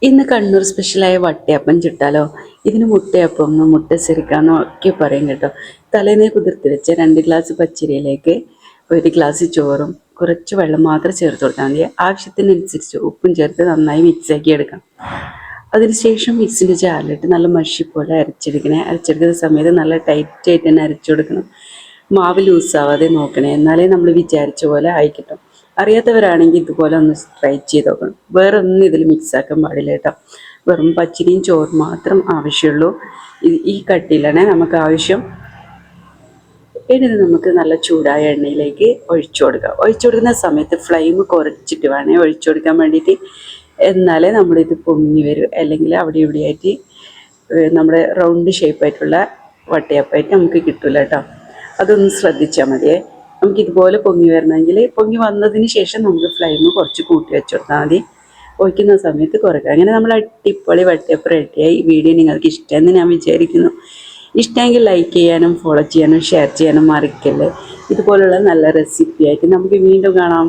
ഇന്ന് കണ്ണൂർ സ്പെഷ്യലായ വട്ടയപ്പം ചുട്ടാലോ? ഇതിന് മുട്ടയപ്പം എന്നോ മുട്ട സിറിക്കാന്നോ ഒക്കെ പറയും കേട്ടോ. തലേന്നേ കുതിർത്തി വെച്ച 2 ഗ്ലാസ് പച്ചരിയിലേക്ക് 1 ഗ്ലാസ് ചോറും കുറച്ച് വെള്ളം മാത്രം ചേർത്ത് കൊടുത്താൽ മതി. ആവശ്യത്തിനനുസരിച്ച് ഉപ്പും ചേർത്ത് നന്നായി മിക്സാക്കി എടുക്കാം. അതിനുശേഷം മിക്സിൻ്റെ ജാറിലിട്ട് നല്ല മഷി പോലെ അരച്ചെടുക്കുന്ന സമയത്ത് നല്ല ടൈറ്റായിട്ട് തന്നെ അരച്ചു കൊടുക്കണം. മാവ് ലൂസാവാതെ നോക്കണേ, എന്നാലേ നമ്മൾ വിചാരിച്ച പോലെ ആയി കിട്ടും. അറിയാത്തവരാണെങ്കിൽ ഇതുപോലെ ഒന്ന് ട്രൈ ചെയ്ത് നോക്കണം. വേറെ ഒന്നും ഇതിൽ മിക്സ് ആക്കാൻ പാടില്ല കേട്ടോ. വെറും പച്ചരിയും ചോറും മാത്രം ആവശ്യമുള്ളൂ. ഈ കട്ടിയിലാണ് നമുക്ക് ആവശ്യം. ഇനി ഇത് നമുക്ക് നല്ല ചൂടായ എണ്ണയിലേക്ക് ഒഴിച്ചു കൊടുക്കാം. ഒഴിച്ചു കൊടുക്കുന്ന സമയത്ത് ഫ്ലെയിം കുറച്ചിട്ട് വേണേ ഒഴിച്ചു കൊടുക്കാൻ വേണ്ടിയിട്ട്. എന്നാലേ നമ്മളിത് പൊങ്ങി വരും. അല്ലെങ്കിൽ അവിടെ ഇവിടെയായിട്ട് നമ്മുടെ റൗണ്ട് ഷേപ്പായിട്ടുള്ള വട്ടയപ്പമായിട്ട് നമുക്ക് കിട്ടില്ല കേട്ടോ. അതൊന്ന് ശ്രദ്ധിച്ചാൽ മതിയേ. നമുക്കിതുപോലെ പൊങ്ങി വരണമെങ്കിൽ പൊങ്ങി വന്നതിന് ശേഷം നമുക്ക് ഫ്ലെയിം കുറച്ച് കൂട്ടി വെച്ച് കൊടുത്താൽ മതി. ഒഴിക്കുന്ന സമയത്ത് കുറയ്ക്കുക. അങ്ങനെ നമ്മൾ അടിപൊളി വട്ടയപ്പം റെഡിയായി. ഈ വീഡിയോ നിങ്ങൾക്ക് ഇഷ്ടമെന്ന് ഞാൻ വിചാരിക്കുന്നു. ഇഷ്ടമെങ്കിൽ ലൈക്ക് ചെയ്യാനും ഫോളോ ചെയ്യാനും ഷെയർ ചെയ്യാനും മറക്കല്ലേ. ഇതുപോലുള്ള നല്ല റെസിപ്പി ആയിട്ട് നമുക്ക് വീണ്ടും കാണാം.